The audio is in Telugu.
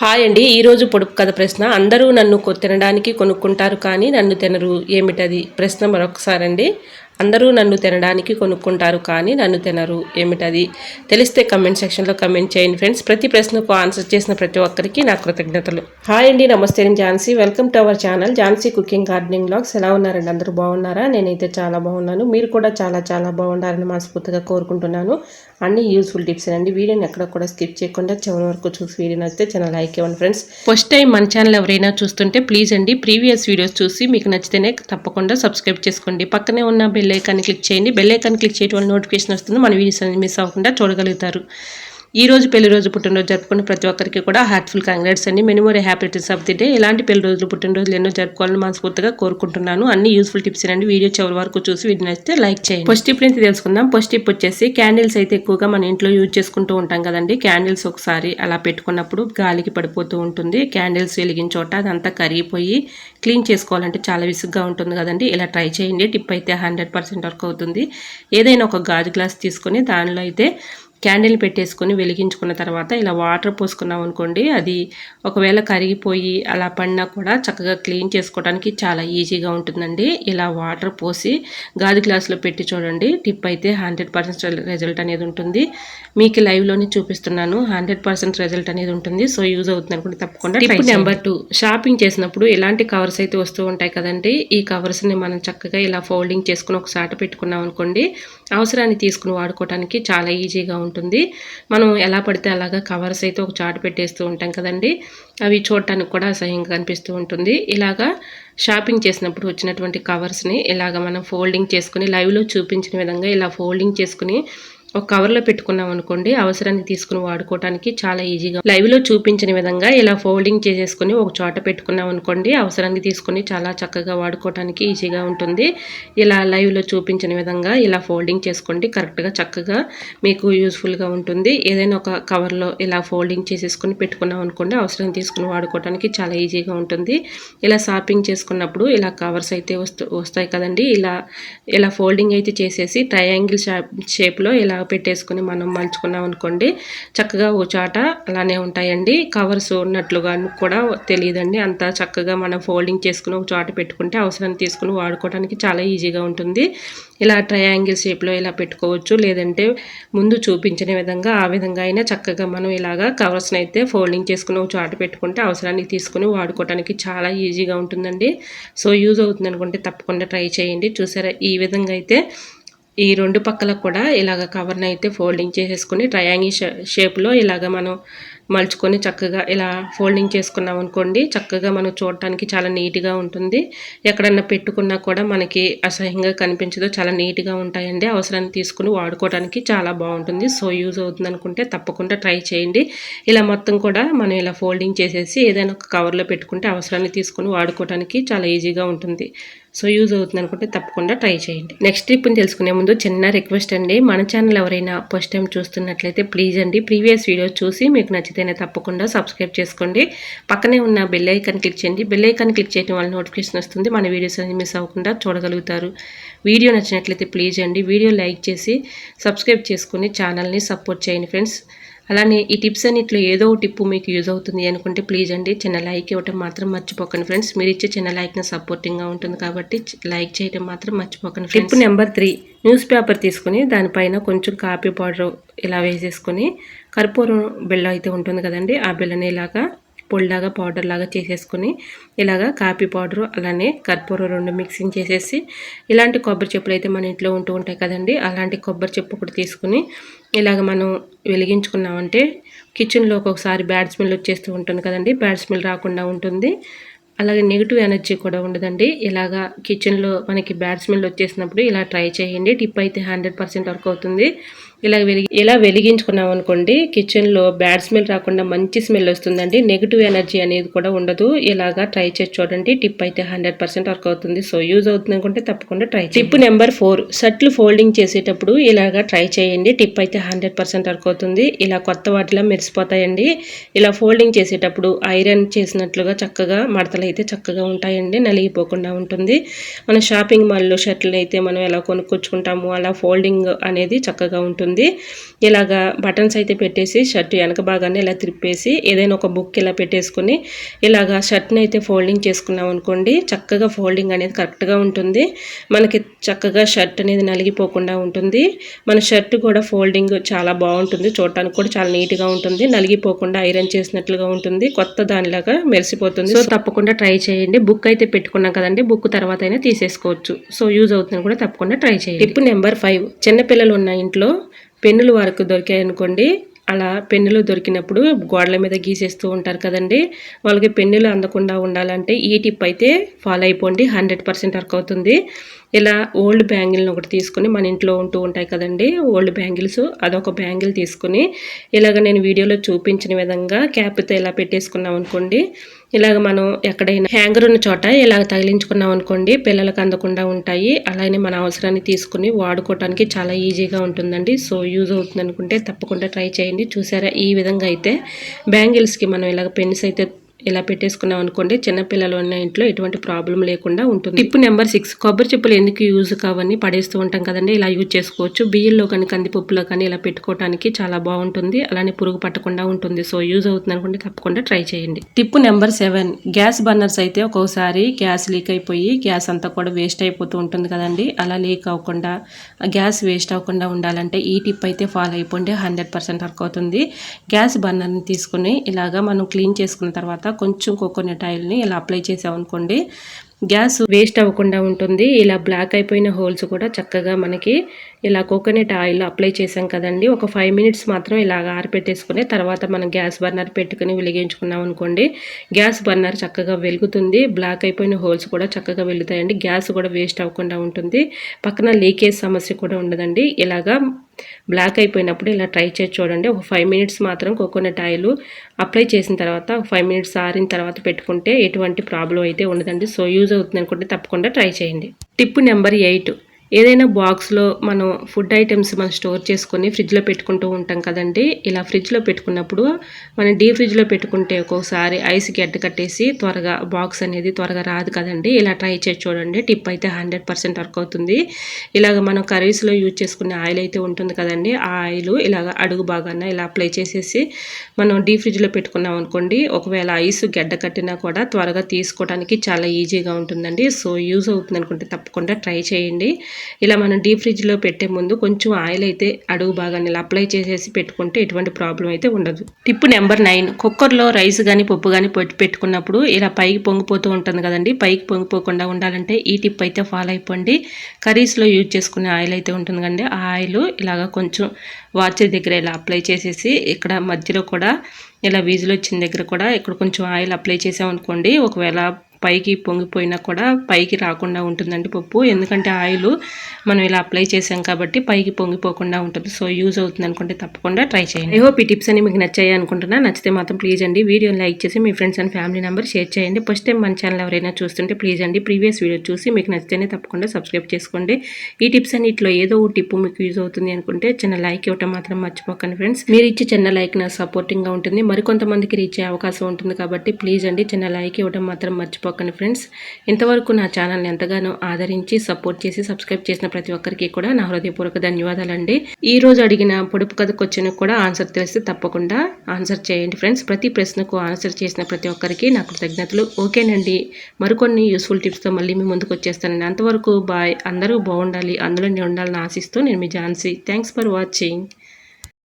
హాయ్ అండి. ఈరోజు పొడుపు కథ ప్రశ్న. అందరూ నన్ను తినడానికి కొనుక్కుంటారు కానీ నన్ను తినరు, ఏమిటది? ప్రశ్న మరొకసారండి. అందరూ నన్ను తినడానికి కొనుక్కుంటారు కానీ నన్ను తినరు, ఏమిటది? తెలిస్తే కమెంట్ సెక్షన్లో కమెంట్ చేయండి ఫ్రెండ్స్. ప్రతి ప్రశ్నకు ఆన్సర్ చేసిన ప్రతి ఒక్కరికి నా కృతజ్ఞతలు. హాయ్ అండి, నమస్తే. నేను Jhansi. Welcome to our channel Jhansi cooking gardening vlogs. ఎలా ఉన్నారండి? అందరూ బాగున్నారా? నేనైతే చాలా బాగున్నాను. మీరు కూడా చాలా చాలా బాగుండాలని మనస్ఫూర్తిగా కోరుకుంటున్నాను. అన్ని యూస్ఫుల్ టిప్స్ అండి. వీడియోని ఎక్కడ కూడా స్కిప్ చేయకుండా చివరి వరకు చూసి వీడియో నచ్చితే ఛానల్ లైక్ ఇవ్వండి ఫ్రెండ్స్. ఫస్ట్ టైం మన ఛానల్ ఎవరైనా చూస్తుంటే ప్లీజ్ అండి ప్రీవియస్ వీడియోస్ చూసి మీకు నచ్చితేనే తప్పకుండా సబ్స్క్రైబ్ చేసుకోండి. పక్కనే ఉన్న బెల్ ఐకాన్ని క్లిక్ చేయండి. బెల్ ఐకాన్ క్లిక్ చేయడం వల్ల నోటిఫికేషన్ వస్తుంది. మన వీడియోస్ అనేది మిస్ అవ్వకుండా చూడగలుగుతారు. ఈ రోజు పెళ్లి రోజు పుట్టినరోజు జరుపుకున్న ప్రతి ఒక్కరికి కూడా హార్ట్ఫుల్ కంగ్రాట్స్ అండి. Many more happy returns of the day. ఇలాంటి పెళ్లి రోజులు పుట్టినరోజులు ఎన్నో జరుపుకోవాలని మనస్ఫూర్తిగా కోరుకుంటున్నాను. అన్ని యూస్ఫుల్ టిప్స్ అండి. వీడియో చివరి వరకు చూసి వీడియో నచ్చితే లైక్ చేయండి. ఫస్ట్ టిప్ నుంచి తెలుసుకుందాం. ఫస్ట్ టిప్ వచ్చేసి క్యాండిల్స్ అయితే ఎక్కువగా మన ఇంట్లో యూజ్ చేసుకుంటూ ఉంటాం కదండి. క్యాండిల్స్ ఒకసారి అలా పెట్టుకున్నప్పుడు గాలికి పడిపోతూ ఉంటుంది. క్యాండిల్స్ వెలిగిన చోట అదంతా కరిగిపోయి క్లీన్ చేసుకోవాలంటే చాలా విసుగ్గా ఉంటుంది కదండి. ఇలా ట్రై చేయండి. టిప్ అయితే 100% వర్క్ అవుతుంది. ఏదైనా ఒక గాజు గ్లాస్ తీసుకొని దానిలో అయితే క్యాండిల్ పెట్టేసుకొని వెలిగించుకున్న తర్వాత ఇలా వాటర్ పోసుకున్నాం అనుకోండి, అది ఒకవేళ కరిగిపోయి అలా పడినా కూడా చక్కగా క్లీన్ చేసుకోవడానికి చాలా ఈజీగా ఉంటుందండి. ఇలా వాటర్ పోసి గాజు గ్లాసులో పెట్టి చూడండి. టిప్ అయితే 100% రిజల్ట్ అనేది ఉంటుంది. మీకు లైవ్లోనే చూపిస్తున్నాను. 100% రిజల్ట్ అనేది ఉంటుంది. సో యూజ్ అవుతుంది అనుకుంటే తప్పకుండా. టిప్ నెంబర్ 2, షాపింగ్ చేసినప్పుడు ఇలాంటి కవర్స్ అయితే వస్తూ ఉంటాయి కదండి. ఈ కవర్స్ని మనం చక్కగా ఇలా ఫోల్డింగ్ చేసుకుని ఒక సాట పెట్టుకున్నాం అనుకోండి, అవసరాన్ని తీసుకుని వాడుకోవడానికి చాలా ఈజీగా ఉంటుంది. మనం ఎలా పడితే అలాగా కవర్స్ అయితే ఒక చాటు పెట్టేస్తూ ఉంటాం కదండి, అవి చూడటానికి కూడా అసహ్యంగా కనిపిస్తూ ఉంటుంది. ఇలాగా షాపింగ్ చేసినప్పుడు వచ్చినటువంటి కవర్స్ని ఇలాగ మనం ఫోల్డింగ్ చేసుకుని లైవ్లో చూపించిన విధంగా ఇలా ఫోల్డింగ్ చేసుకుని ఒక కవర్లో పెట్టుకున్నాం అనుకోండి, అవసరాన్ని తీసుకుని వాడుకోవడానికి చాలా ఈజీగా. లైవ్లో చూపించిన విధంగా ఇలా ఫోల్డింగ్ చేసేసుకుని ఒక చోట పెట్టుకున్నాం అనుకోండి, అవసరాన్ని తీసుకుని చాలా చక్కగా వాడుకోవడానికి ఈజీగా ఉంటుంది. ఇలా లైవ్లో చూపించిన విధంగా ఇలా ఫోల్డింగ్ చేసుకోండి. కరెక్ట్గా చక్కగా మీకు యూస్ఫుల్గా ఉంటుంది. ఏదైనా ఒక కవర్లో ఇలా ఫోల్డింగ్ చేసేసుకుని పెట్టుకున్నాం అనుకోండి, అవసరాన్ని తీసుకుని వాడుకోవడానికి చాలా ఈజీగా ఉంటుంది. ఇలా షాపింగ్ చేసుకున్నప్పుడు ఇలా కవర్స్ అయితే వస్తాయి కదండి. ఇలా ఫోల్డింగ్ అయితే చేసేసి ట్రయాంగిల్ షేప్లో ఇలా పెట్టేసుకుని మనం మలుచుకున్నాం అనుకోండి, చక్కగా ఓ చాట అలానే ఉంటాయండి. కవర్స్ ఉన్నట్లుగా కూడా తెలియదండి. అంతా చక్కగా మనం ఫోల్డింగ్ చేసుకుని ఒక చాట పెట్టుకుంటే అవసరాన్ని తీసుకుని వాడుకోవడానికి చాలా ఈజీగా ఉంటుంది. ఇలా ట్రయాంగిల్ షేప్లో ఇలా పెట్టుకోవచ్చు, లేదంటే ముందు చూపించిన విధంగా ఆ విధంగా అయినా చక్కగా మనం ఇలాగా కవర్స్ని అయితే ఫోల్డింగ్ చేసుకుని ఒక చాట పెట్టుకుంటే అవసరానికి తీసుకుని వాడుకోవడానికి చాలా ఈజీగా ఉంటుందండి. సో యూజ్ అవుతుంది అనుకుంటే తప్పకుండా ట్రై చేయండి. చూసారా, ఈ విధంగా అయితే ఈ రెండు పక్కల కూడా ఇలాగ కవర్ని అయితే ఫోల్డింగ్ చేసేసుకుని ట్రయాంగిల్ షేప్లో ఇలాగ మనం మలుచుకొని చక్కగా ఇలా ఫోల్డింగ్ చేసుకున్నాం అనుకోండి, చక్కగా మనం చూడటానికి చాలా నీట్గా ఉంటుంది. ఎక్కడన్నా పెట్టుకున్నా కూడా మనకి అసహ్యంగా కనిపించదు, చాలా నీట్గా ఉంటాయండి. అవసరాన్ని తీసుకుని వాడుకోవడానికి చాలా బాగుంటుంది. సో యూజ్ అవుతుంది అనుకుంటే తప్పకుండా ట్రై చేయండి. ఇలా మొత్తం కూడా మనం ఇలా ఫోల్డింగ్ చేసేసి ఏదైనా ఒక కవర్లో పెట్టుకుంటే అవసరాన్ని తీసుకుని వాడుకోవడానికి చాలా ఈజీగా ఉంటుంది. సో యూజ్ అవుతుంది అనుకుంటే తప్పకుండా ట్రై చేయండి. నెక్స్ట్ టిప్ని తెలుసుకునే ముందు చిన్న రిక్వెస్ట్ అండి, మన ఛానల్ ఎవరైనా ఫస్ట్ టైం చూస్తున్నట్లయితే ప్లీజ్ అండి ప్రీవియస్ వీడియో చూసి మీకు నచ్చితేనే తప్పకుండా సబ్స్క్రైబ్ చేసుకోండి. పక్కనే ఉన్న బెల్ ఐకాన్ క్లిక్ చేయండి. బెల్ ఐకాన్ క్లిక్ చేయడం వల్ల నోటిఫికేషన్ వస్తుంది. మన వీడియోస్ అనేది మిస్ అవ్వకుండా చూడగలుగుతారు. వీడియో నచ్చినట్లయితే ప్లీజ్ అండి వీడియో లైక్ చేసి సబ్స్క్రైబ్ చేసుకుని ఛానల్ని సపోర్ట్ చేయండి ఫ్రెండ్స్. అలానే ఈ టిప్స్ అన్నిట్లో ఏదో ఒక టిప్పు మీకు యూజ్ అవుతుంది అనుకుంటే ప్లీజ్ అండి చిన్న లైక్ ఇవ్వటం మాత్రం మర్చిపోకండి ఫ్రెండ్స్. మీరు ఇచ్చే చిన్న లైక్ నా సపోర్టింగ్గా ఉంటుంది కాబట్టి లైక్ చేయడం మాత్రం మర్చిపోకండి. టిప్ నెంబర్ 3, న్యూస్ పేపర్ తీసుకుని దానిపైన కొంచెం కాఫీ పౌడర్ ఇలా వేసేసుకొని కర్పూరం బిళ్ళ అయితే ఉంటుంది కదండి, ఆ బిళ్ళని ఇలాగా పొడిలాగా పౌడర్ లాగా చేసేసుకుని ఇలాగా కాఫీ పౌడరు అలానే కర్పూరం 2 మిక్సింగ్ చేసేసి ఇలాంటి కొబ్బరి చెప్పులు అయితే మన ఇంట్లో ఉంటూ ఉంటాయి కదండి, అలాంటి కొబ్బరి చెప్పు ఒకటి తీసుకుని ఇలాగ మనం వెలిగించుకున్నామంటే కిచెన్లో ఒక్కొక్కసారి బ్యాడ్ స్మెల్ వచ్చేస్తూ ఉంటుంది కదండి, బ్యాడ్ స్మెల్ రాకుండా ఉంటుంది. అలాగే నెగిటివ్ ఎనర్జీ కూడా ఉండదండి. ఇలాగా కిచెన్లో మనకి బ్యాడ్ స్మెల్ వచ్చేసినప్పుడు ఇలా ట్రై చేయండి. టిప్ అయితే 100% వర్క్ అవుతుంది. ఇలా వెలిగించుకున్నాం అనుకోండి, కిచెన్లో బ్యాడ్ స్మెల్ రాకుండా మంచి స్మెల్ వస్తుందండి. నెగిటివ్ ఎనర్జీ అనేది కూడా ఉండదు. ఇలాగా ట్రై చేసి చూడండి. టిప్ అయితే 100% వర్క్ అవుతుంది. సో యూజ్ అవుతుంది అనుకుంటే తప్పకుండా ట్రై చేయండి. టిప్ నెంబర్ 4, షర్ట్లు ఫోల్డింగ్ చేసేటప్పుడు ఇలాగా ట్రై చేయండి. టిప్ అయితే 100% వర్క్ అవుతుంది. ఇలా కొత్త వాటిలా మెరిసిపోతాయండి. ఇలా ఫోల్డింగ్ చేసేటప్పుడు ఐరన్ చేసినట్లుగా చక్కగా మడతలు అయితే చక్కగా ఉంటాయండి, నలిగిపోకుండా ఉంటుంది. మన షాపింగ్ మాల్లో షర్ట్లు అయితే మనం ఎలా కొనుక్కొచ్చుకుంటాము అలా ఫోల్డింగ్ అనేది చక్కగా ఉంటుంది. ఉంటుంది. ఇలాగా బటన్స్ అయితే పెట్టేసి షర్ట్ వెనక భాగాన్ని ఇలా తిప్పేసి ఏదైనా ఒక బుక్ ఇలా పెట్టేసుకుని ఇలాగా షర్ట్ని అయితే ఫోల్డింగ్ చేసుకున్నాం అనుకోండి, చక్కగా ఫోల్డింగ్ అనేది కరెక్ట్గా ఉంటుంది. మనకి చక్కగా షర్ట్ అనేది నలిగిపోకుండా ఉంటుంది. మన షర్ట్ కూడా ఫోల్డింగ్ చాలా బాగుంటుంది, చూడటానికి కూడా చాలా నీట్గా ఉంటుంది, నలిగిపోకుండా ఐరన్ చేసినట్లుగా ఉంటుంది, కొత్త దానిలాగా మెరిసిపోతుంది. సో తప్పకుండా ట్రై చేయండి. బుక్ అయితే పెట్టుకున్నాం కదండి, బుక్ తర్వాత అయినా తీసేసుకోవచ్చు. సో యూజ్ అవుతుందని కూడా తప్పకుండా ట్రై చేయండి. టిప్ నెంబర్ 5, చిన్నపిల్లలు ఉన్న ఇంట్లో పెన్నులు వారికి దొరికాయి అనుకోండి, అలా పెన్నులు దొరికినప్పుడు గోడల మీద గీసేస్తూ ఉంటారు కదండి, వాళ్ళకి పెన్నులు అందకుండా ఉండాలంటే ఈ టిప్ అయితే ఫాలో అయిపోండి, 100% వర్క్ అవుతుంది. ఇలా ఓల్డ్ బ్యాంగిల్ని ఒకటి తీసుకొని, మన ఇంట్లో ఉంటూ ఉంటాయి కదండి ఓల్డ్ బ్యాంగిల్స్, అదొక బ్యాంగిల్ తీసుకుని ఇలాగ నేను వీడియోలో చూపించిన విధంగా క్యాప్తో ఇలా పెట్టేసుకున్నాం అనుకోండి, ఇలాగ మనం ఎక్కడైనా హ్యాంగర్ ఉన్న చోట ఇలా తగిలించుకున్నాం అనుకోండి, పిల్లలకు అందకుండా ఉంటాయి. అలానే మన అవసరాన్ని తీసుకుని వాడుకోవడానికి చాలా ఈజీగా ఉంటుందండి. సో యూజ్ అవుతుంది అనుకుంటే తప్పకుండా ట్రై చేయండి. చూసారా, ఈ విధంగా అయితే బ్యాంగిల్స్కి మనం ఇలాగ పెన్స్ అయితే ఇలా పెట్టేసుకున్నాం అనుకోండి, చిన్నపిల్లలు ఉన్న ఇంట్లో ఎటువంటి ప్రాబ్లం లేకుండా ఉంటుంది. టిప్ నెంబర్ 6, కొబ్బరి చెప్పులు ఎందుకు యూజ్ కావని పడేస్తూ ఉంటాం కదండి, ఇలా యూజ్ చేసుకోవచ్చు. బియ్యంలో కానీ కందిపప్పులో కానీ ఇలా పెట్టుకోవడానికి చాలా బాగుంటుంది, అలానే పురుగు పట్టకుండా ఉంటుంది. సో యూజ్ అవుతుంది అనుకుంటే తప్పకుండా ట్రై చేయండి. టిప్ నెంబర్ 7, గ్యాస్ బర్నర్స్ అయితే ఒక్కోసారి గ్యాస్ లీక్ అయిపోయి గ్యాస్ అంతా కూడా వేస్ట్ అయిపోతూ ఉంటుంది కదండి, అలా లీక్ అవ్వకుండా గ్యాస్ వేస్ట్ అవ్వకుండా ఉండాలంటే ఈ టిప్ అయితే ఫాలో అయిపోండి, 100% వర్క్ అవుతుంది. గ్యాస్ బర్నర్ని తీసుకుని ఇలాగా మనం క్లీన్ చేసుకున్న తర్వాత కొంచెం కోకోనట్ ఆయిల్ని ఇలా అప్లై చేసామనుకోండి, గ్యాస్ వేస్ట్ అవ్వకుండా ఉంటుంది. ఇలా బ్లాక్ అయిపోయిన హోల్స్ కూడా చక్కగా మనకి ఇలా కోకోనట్ ఆయిల్ అప్లై చేసాం కదండి, ఒక 5 మినిట్స్ మాత్రం ఇలాగ ఆరిపెట్టేసుకుని తర్వాత మనం గ్యాస్ బర్నర్ పెట్టుకుని వెలిగించుకున్నాం అనుకోండి, గ్యాస్ బర్నర్ చక్కగా వెలుగుతుంది, బ్లాక్ అయిపోయిన హోల్స్ కూడా చక్కగా వెలుగుతాయండి, గ్యాస్ కూడా వేస్ట్ అవ్వకుండా ఉంటుంది, పక్కన లీకేజ్ సమస్య కూడా ఉండదండి. ఇలాగా బ్లాక్ అయిపోయినప్పుడు ఇలా ట్రై చేసి చూడండి. ఒక 5 మినిట్స్ మాత్రం కోకోనట్ ఆయిల్ అప్లై చేసిన తర్వాత 5 మినిట్స్ ఆరిన తర్వాత పెట్టుకుంటే ఎటువంటి ప్రాబ్లం అయితే ఉండదండి. సో యూజ్ అవుతుంది అనుకుంటే తప్పకుండా ట్రై చేయండి. టిప్ నెంబర్ 8, ఏదైనా బాక్స్లో మనం ఫుడ్ ఐటమ్స్ మనం స్టోర్ చేసుకొని ఫ్రిడ్జ్లో పెట్టుకుంటూ ఉంటాం కదండి, ఇలా ఫ్రిడ్జ్లో పెట్టుకున్నప్పుడు మనం డీప్ ఫ్రిడ్జ్లో పెట్టుకుంటే ఒక్కోసారి ఐస్ గడ్డ కట్టేసి త్వరగా బాక్స్ అనేది త్వరగా రాదు కదండి, ఇలా ట్రై చేసి చూడండి. టిప్ అయితే 100% వర్క్ అవుతుంది. ఇలాగ మనం కర్రీస్లో యూజ్ చేసుకునే ఆయిల్ అయితే ఉంటుంది కదండి, ఆ ఆయిల్ ఇలాగ అడుగు భాగాన ఇలా అప్లై చేసేసి మనం డీప్ ఫ్రిడ్జ్లో పెట్టుకున్నాం అనుకోండి, ఒకవేళ ఐస్ గడ్డ కట్టినా కూడా త్వరగా తీసుకోవడానికి చాలా ఈజీగా ఉంటుందండి. సో యూజ్ అవుతుంది అనుకుంటే తప్పకుండా ట్రై చేయండి. ఇలా మనం డీప్ ఫ్రిడ్జ్లో పెట్టే ముందు కొంచెం ఆయిల్ అయితే అడుగు భాగాన్ని ఇలా అప్లై చేసేసి పెట్టుకుంటే ఎటువంటి ప్రాబ్లం అయితే ఉండదు. టిప్ నెంబర్ 9, కుక్కర్లో రైస్ కానీ పప్పు కానీ పెట్టుకున్నప్పుడు ఇలా పైకి పొంగిపోతూ ఉంటుంది కదండి, పైకి పొంగిపోకుండా ఉండాలంటే ఈ టిప్ అయితే ఫాలో అయిపోండి. కర్రీస్లో యూజ్ చేసుకునే ఆయిల్ అయితే ఉంటుంది కదండి, ఆ ఆయిల్ ఇలాగ కొంచెం వాచర్ దగ్గర ఇలా అప్లై చేసేసి ఇక్కడ మధ్యలో కూడా ఇలా వీజులు వచ్చిన దగ్గర కూడా ఇక్కడ కొంచెం ఆయిల్ అప్లై చేసామనుకోండి, ఒకవేళ పైకి పొంగిపోయినా కూడా పైకి రాకుండా ఉంటుందండి పప్పు, ఎందుకంటే ఆయిల్ మనం ఇలా అప్లై చేసాం కాబట్టి పైకి పొంగిపోకుండా ఉంటుంది. సో యూజ్ అవుతుంది అనుకుంటే తప్పకుండా ట్రై చేయండి. ఐ హోప్ ఈ టిప్స్ అన్ని మీకు నచ్చాయి అనుకుంటున్నా. నచ్చితే మాత్రం ప్లీజ్ అండి వీడియోని లైక్ చేసి మీ friends and family member share చేయండి. ఫస్ట్ టైం మన ఛానల్ ఎవరైనా చూస్తుంటే ప్లీజ్ అండి ప్రీవియస్ వీడియో చూసి మీకు నచ్చితేనే తప్పకుండా సబ్స్క్రైబ్ చేసుకోండి. ఈ టిప్స్ అన్నిట్లో ఏదో ఒక టిప్ మీకు యూజ్ అవుతుంది అనుకుంటే చిన్న లైక్ ఇవ్వటం మాత్రం మర్చిపోకండి ఫ్రెండ్స్. మీరు ఇచ్చే చిన్న లైక్ నాకు సపోర్టింగ్గా ఉంటుంది, మరికొంతమందికి రీచ్ అయ్యే అవకాశం ఉంటుంది కాబట్టి ప్లీజ్ అండి చిన్న లైక్ ఇవ్వడం మాత్రం మర్చిపోకండి ఫ్రెండ్స్. ఇంతవరకు నా ఛానల్ని ఎంతగానో ఆదరించి సపోర్ట్ చేసి సబ్స్క్రైబ్ చేసిన ప్రతి ఒక్కరికి కూడా నా హృదయపూర్వక ధన్యవాదాలండి. ఈ రోజు అడిగిన పొడుపు కథ క్వశ్చన్ కూడా ఆన్సర్ తెలిస్తే తప్పకుండా ఆన్సర్ చేయండి ఫ్రెండ్స్. ప్రతి ప్రశ్నకు ఆన్సర్ చేసిన ప్రతి ఒక్కరికి నా కృతజ్ఞతలు. ఓకేనండి, మరికొన్ని యూస్ఫుల్ టిప్స్తో మళ్ళీ మీ ముందుకు వచ్చేస్తానండి. అంతవరకు బాయ్. అందరూ బాగుండాలి, అందులో ఉండాలని ఆశిస్తూ నేను మీ ఝాన్సీ. Thanks for watching.